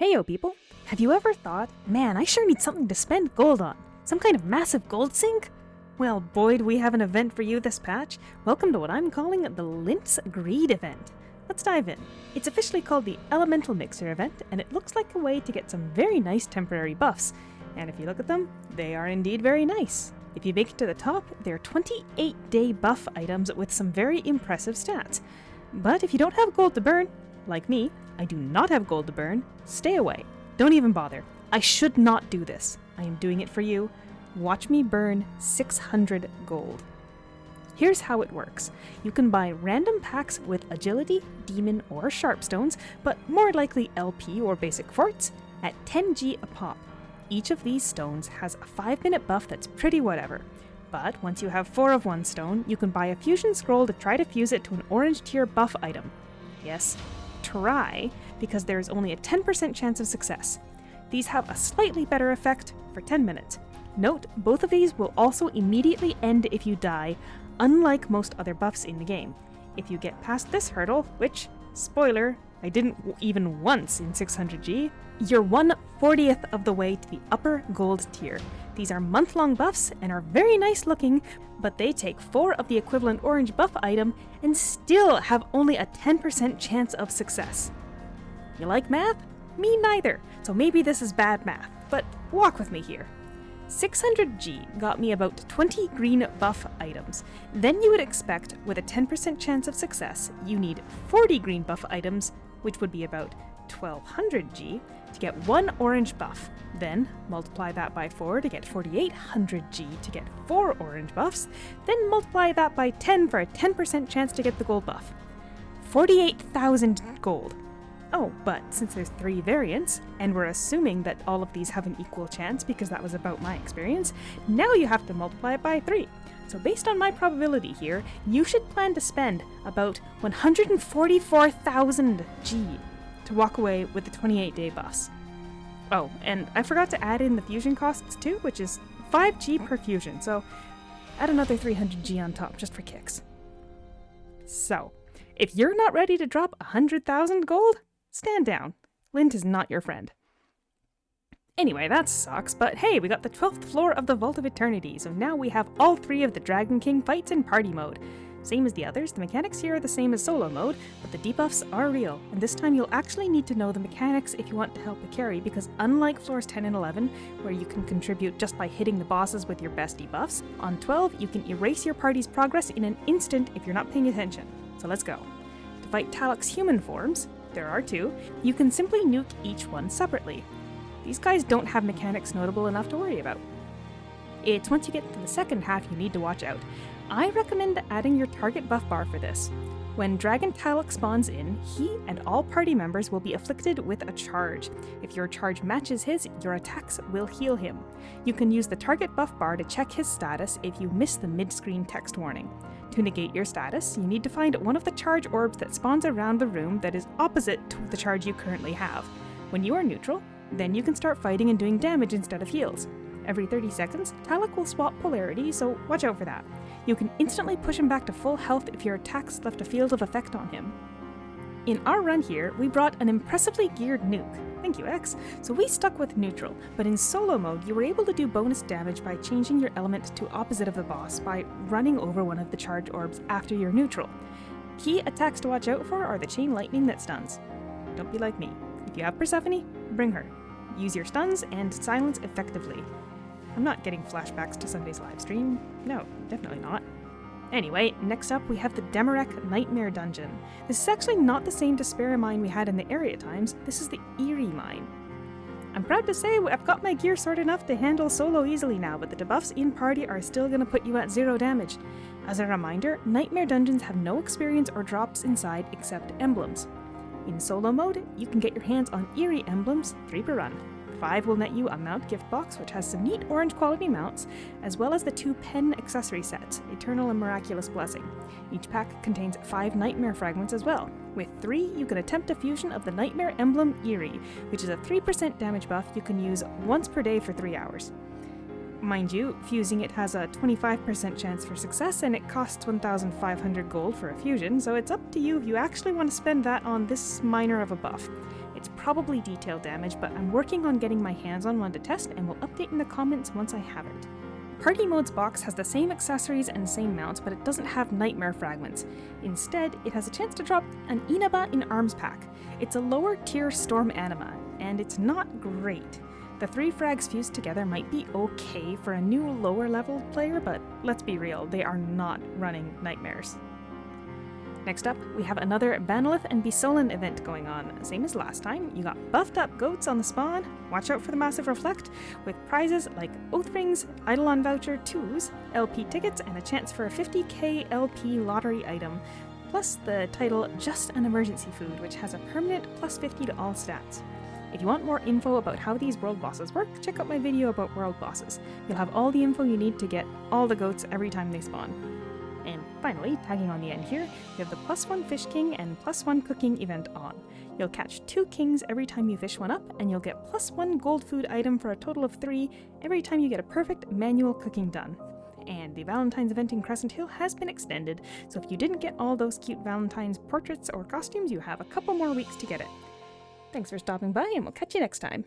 Heyo people! Have you ever thought, man, I sure need something to spend gold on? Some kind of massive gold sink? Well, boy, do we have an event for you this patch. Welcome to what I'm calling the Lynt's Greed event. Let's dive in. It's officially called the Elemental Mixer event, and it looks like a way to get some very nice temporary buffs. And if you look at them, they are indeed very nice. If you make it to the top, they're 28-day buff items with some very impressive stats. But if you don't have gold to burn, like me, I do not have gold to burn, stay away. Don't even bother. I should not do this. I am doing it for you. Watch me burn 600 gold. Here's how it works. You can buy random packs with agility, demon, or sharpstones, but more likely LP or basic forts, at 10G a pop. Each of these stones has a 5-minute buff that's pretty whatever. But once you have 4 of one stone, you can buy a fusion scroll to try to fuse it to an orange tier buff item. Yes, try, because there is only a 10% chance of success. These have a slightly better effect for 10 minutes. Note, both of these will also immediately end if you die, unlike most other buffs in the game. If you get past this hurdle, which, spoiler, I didn't even once in 600G, you're 1/40th of the way to the upper gold tier. These are month-long buffs and are very nice looking, but they take 4 of the equivalent orange buff item and still have only a 10% chance of success. You like math? Me neither, so maybe this is bad math, but walk with me here. 600G got me about 20 green buff items. Then you would expect, with a 10% chance of success, you need 40 green buff items, which would be about 1200G, to get 1 orange buff. Then multiply that by 4 to get 4800G to get 4 orange buffs. Then multiply that by 10 for a 10% chance to get the gold buff. 48,000 gold. Oh, but since there's 3 variants, and we're assuming that all of these have an equal chance because that was about my experience, now you have to multiply it by 3. So based on my probability here, you should plan to spend about 144,000 G to walk away with the 28-day buffs. Oh, and I forgot to add in the fusion costs too, which is 5G per fusion, so add another 300G on top just for kicks. So, if you're not ready to drop 100,000 gold, stand down. Lynt is not your friend. Anyway, that sucks, but hey, we got the 12th floor of the Vault of Eternity, so now we have all 3 of the Dragon King fights in party mode. Same as the others, the mechanics here are the same as solo mode, but the debuffs are real, and this time you'll actually need to know the mechanics if you want to help a carry, because unlike floors 10 and 11, where you can contribute just by hitting the bosses with your best debuffs, on 12 you can erase your party's progress in an instant if you're not paying attention. So let's go. To fight Taloc's human forms, there are 2, you can simply nuke each one separately. These guys don't have mechanics notable enough to worry about. It's once you get to the second half you need to watch out. I recommend adding your target buff bar for this. When Dragon Taloc spawns in, he and all party members will be afflicted with a charge. If your charge matches his, your attacks will heal him. You can use the target buff bar to check his status if you miss the mid-screen text warning. To negate your status, you need to find one of the charge orbs that spawns around the room that is opposite to the charge you currently have. When you are neutral, then you can start fighting and doing damage instead of heals. Every 30 seconds, Taloc will swap polarity, so watch out for that. You can instantly push him back to full health if your attacks left a field of effect on him. In our run here, we brought an impressively geared nuke. Thank you, X. So we stuck with neutral, but in solo mode you were able to do bonus damage by changing your element to opposite of the boss by running over one of the charge orbs after you're neutral. Key attacks to watch out for are the chain lightning that stuns. Don't be like me. If you have Persephone, bring her. Use your stuns and silence effectively. I'm not getting flashbacks to Sunday's livestream. No, definitely not. Anyway, next up we have the Demarek Nightmare Dungeon. This is actually not the same Despair mine we had in the area times, this is the Eerie mine. I'm proud to say I've got my gear sorted enough to handle solo easily now, but the debuffs in party are still going to put you at 0 damage. As a reminder, Nightmare Dungeons have no experience or drops inside except emblems. In solo mode, you can get your hands on Eerie emblems, 3 per run. 5 will net you a mount gift box, which has some neat orange quality mounts, as well as the 2 pen accessory sets, Eternal and Miraculous Blessing. Each pack contains 5 Nightmare fragments as well. With 3, you can attempt a fusion of the Nightmare Emblem Eerie, which is a 3% damage buff you can use once per day for 3 hours. Mind you, fusing it has a 25% chance for success, and it costs 1,500 gold for a fusion, so it's up to you if you actually want to spend that on this minor of a buff. It's probably detail damage, but I'm working on getting my hands on one to test, and will update in the comments once I have it. Party Mode's box has the same accessories and same mounts, but it doesn't have nightmare fragments. Instead, it has a chance to drop an Inaba in Arms pack. It's a lower tier storm anima, and it's not great. The 3 frags fused together might be okay for a new lower level player, but let's be real, they are not running nightmares. Next up, we have another Banoleth and Bisolen event going on. Same as last time, you got buffed up goats on the spawn, watch out for the massive reflect, with prizes like Oath Rings, Eidolon Voucher 2s, LP tickets, and a chance for a 50k LP lottery item, plus the title Just an Emergency Food, which has a permanent plus 50 to all stats. If you want more info about how these world bosses work, check out my video about world bosses. You'll have all the info you need to get all the goats every time they spawn. And finally, tagging on the end here, you have the +1 Fish King and +1 Cooking event on. You'll catch 2 kings every time you fish one up, and you'll get +1 gold food item for a total of 3 every time you get a perfect manual cooking done. And the Valentines event in Crescent Hill has been extended, so if you didn't get all those cute Valentines portraits or costumes, you have a couple more weeks to get it. Thanks for stopping by, and we'll catch you next time.